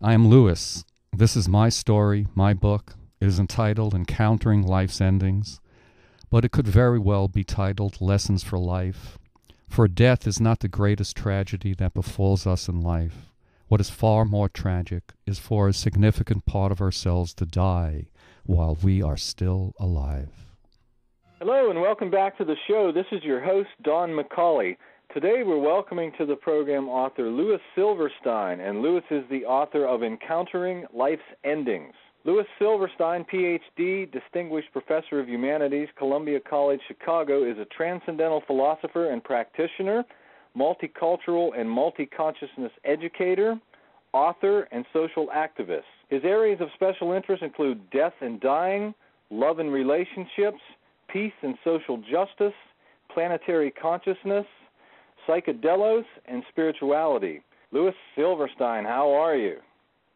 I am Lewis. This is my story, my book. It is entitled Encountering Life's Endings, but it could very well be titled Lessons for Life. For death is not the greatest tragedy that befalls us in life. What is far more tragic is for a significant part of ourselves to die while we are still alive. Hello and welcome back to the show. This is your host, Don McCauley. Today we're welcoming to the program author Louis Silverstein, and Louis is the author of Encountering Life's Endings. Louis Silverstein, Ph.D., Distinguished Professor of Humanities, Columbia College, Chicago, is a transcendental philosopher and practitioner, multicultural and multi-consciousness educator, author, and social activist. His areas of special interest include death and dying, love and relationships, peace and social justice, planetary consciousness, psychedelos, and spirituality. Louis Silverstein, how are you?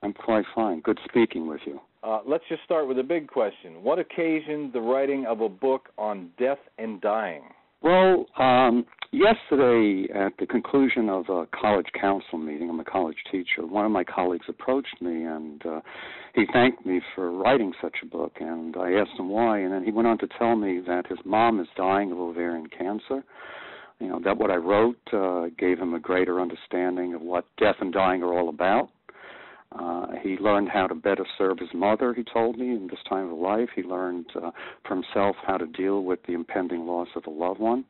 I'm quite fine. Good speaking with you. Let's just start with a big question. What occasioned the writing of a book on death and dying? Well, yesterday at the conclusion of a college council meeting, I'm a college teacher, one of my colleagues approached me and he thanked me for writing such a book, and I asked him why, and then he went on to tell me that his mom is dying of ovarian cancer. You know, that what I wrote gave him a greater understanding of what death and dying are all about. He learned how to better serve his mother, he told me, in this time of life. He learned for himself how to deal with the impending loss of a loved one.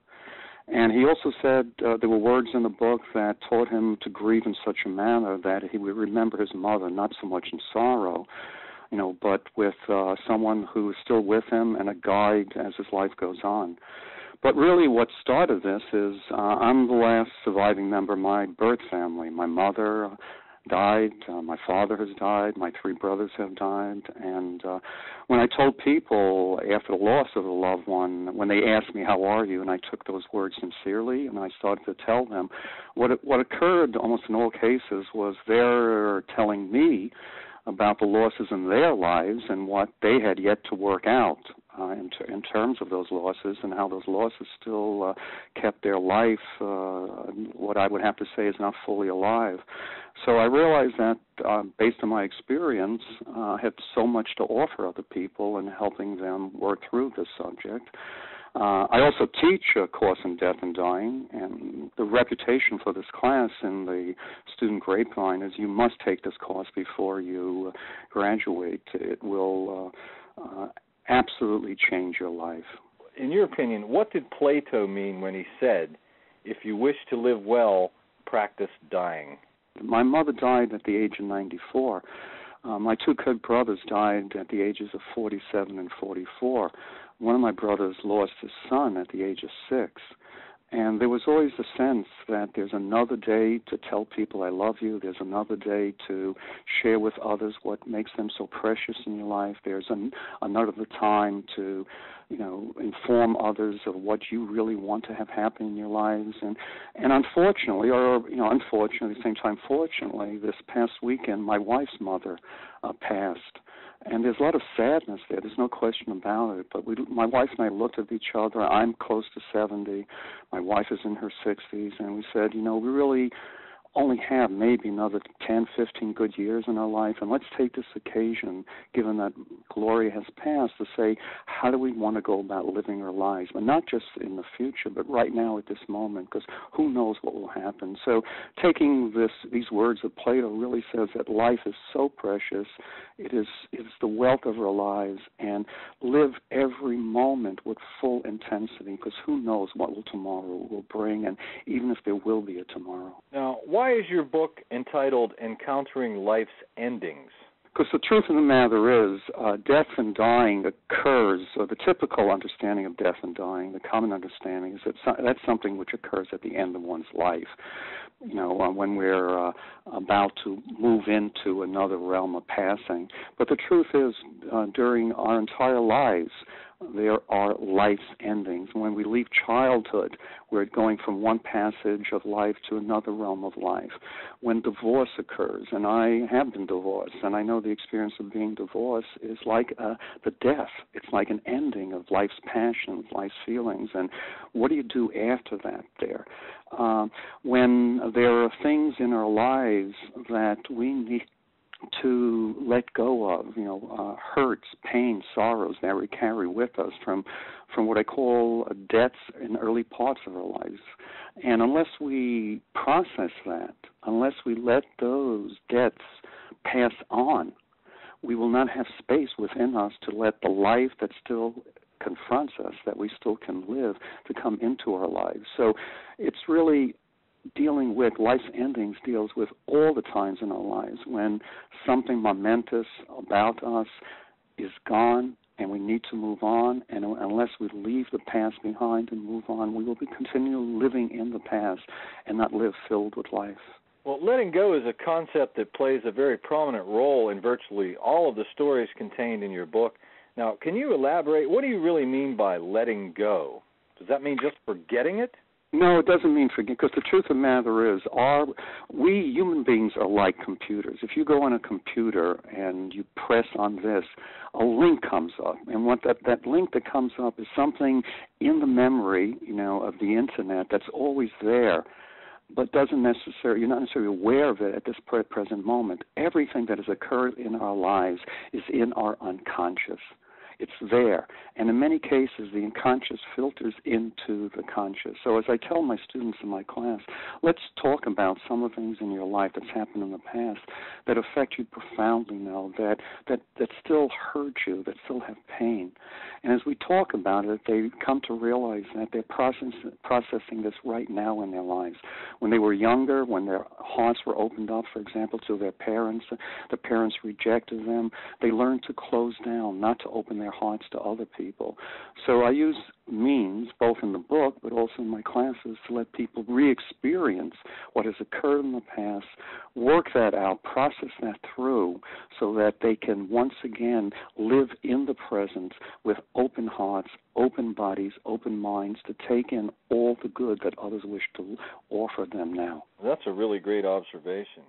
And he also said there were words in the book that taught him to grieve in such a manner that he would remember his mother not so much in sorrow, you know, but with someone who is still with him and a guide as his life goes on. But really what started this is I'm the last surviving member of my birth family. My mother died, my father has died, my three brothers have died, and when I told people after the loss of a loved one, when they asked me, how are you, and I took those words sincerely, and I started to tell them, what occurred almost in all cases was they're telling me about the losses in their lives and what they had yet to work out in terms of those losses, and how those losses still kept their life, what I would have to say is not fully alive. So I realized that based on my experience, I had so much to offer other people in helping them work through this subject. I also teach a course in death and dying, and the reputation for this class in the student grapevine is you must take this course before you graduate. It will absolutely change your life. In your opinion, what did Plato mean when he said, if you wish to live well, practice dying? My mother died at the age of 94. My two kid brothers died at the ages of 47 and 44. One of my brothers lost his son at the age of 6. And there was always a sense that there's another day to tell people I love you. There's another day to share with others what makes them so precious in your life. There's another time to, you know, inform others of what you really want to have happen in your lives. And unfortunately, or, you know, unfortunately, at the same time, fortunately, this past weekend, my wife's mother passed. And there's a lot of sadness there. There's no question about it. But my wife and I looked at each other. I'm close to 70. My wife is in her 60s. And we said, you know, we really only have maybe another 10, 15 good years in our life, and let's take this occasion, given that Gloria has passed, to say, how do we want to go about living our lives? But not just in the future, but right now at this moment, because who knows what will happen. So taking these words of Plato really says that life is so precious, it's the wealth of our lives, and live every moment with full intensity, because who knows what tomorrow will bring, and even if there will be a tomorrow. Now, why is your book entitled Encountering Life's Endings? Because the truth of the matter is, death and dying occurs, or the typical understanding of death and dying, the common understanding is that that's something which occurs at the end of one's life. You know, when we're about to move into another realm of passing. But the truth is, during our entire lives, there are life's endings. When we leave childhood, we're going from one passage of life to another realm of life. When divorce occurs, and I have been divorced, and I know the experience of being divorced is like the death. It's like an ending of life's passions, life's feelings, and what do you do after that there? When there are things in our lives that we need to let go of, hurts, pain, sorrows that we carry with us from what I call debts in early parts of our lives. And unless we process that, unless we let those debts pass on, we will not have space within us to let the life that still confronts us, that we still can live, to come into our lives. So it's really dealing with life's endings, deals with all the times in our lives when something momentous about us is gone and we need to move on, and unless we leave the past behind and move on, we will be continually living in the past and not live filled with life. Well, letting go is a concept that plays a very prominent role in virtually all of the stories contained in your book. Now, can you elaborate? What do you really mean by letting go? Does that mean just forgetting it? No, it doesn't mean forget, because the truth of the matter is we human beings are like computers. If you go on a computer and you press on this, a link comes up. And what that link that comes up is something in the memory, of the Internet that's always there, but you're not necessarily aware of it at this present moment. Everything that has occurred in our lives is in our unconscious. It's there. And in many cases, the unconscious filters into the conscious. So as I tell my students in my class, let's talk about some of the things in your life that's happened in the past that affect you profoundly now, that still hurt you, that still have pain. And as we talk about it, they come to realize that they're processing this right now in their lives. When they were younger, when their hearts were opened up, for example, to their parents, the parents rejected them, they learned to close down, not to open their hearts to other people. So I use means, both in the book but also in my classes, to let people re-experience what has occurred in the past, work that out, process that through, so that they can once again live in the present with open hearts, open bodies, open minds, to take in all the good that others wish to offer them now. That's a really great observation.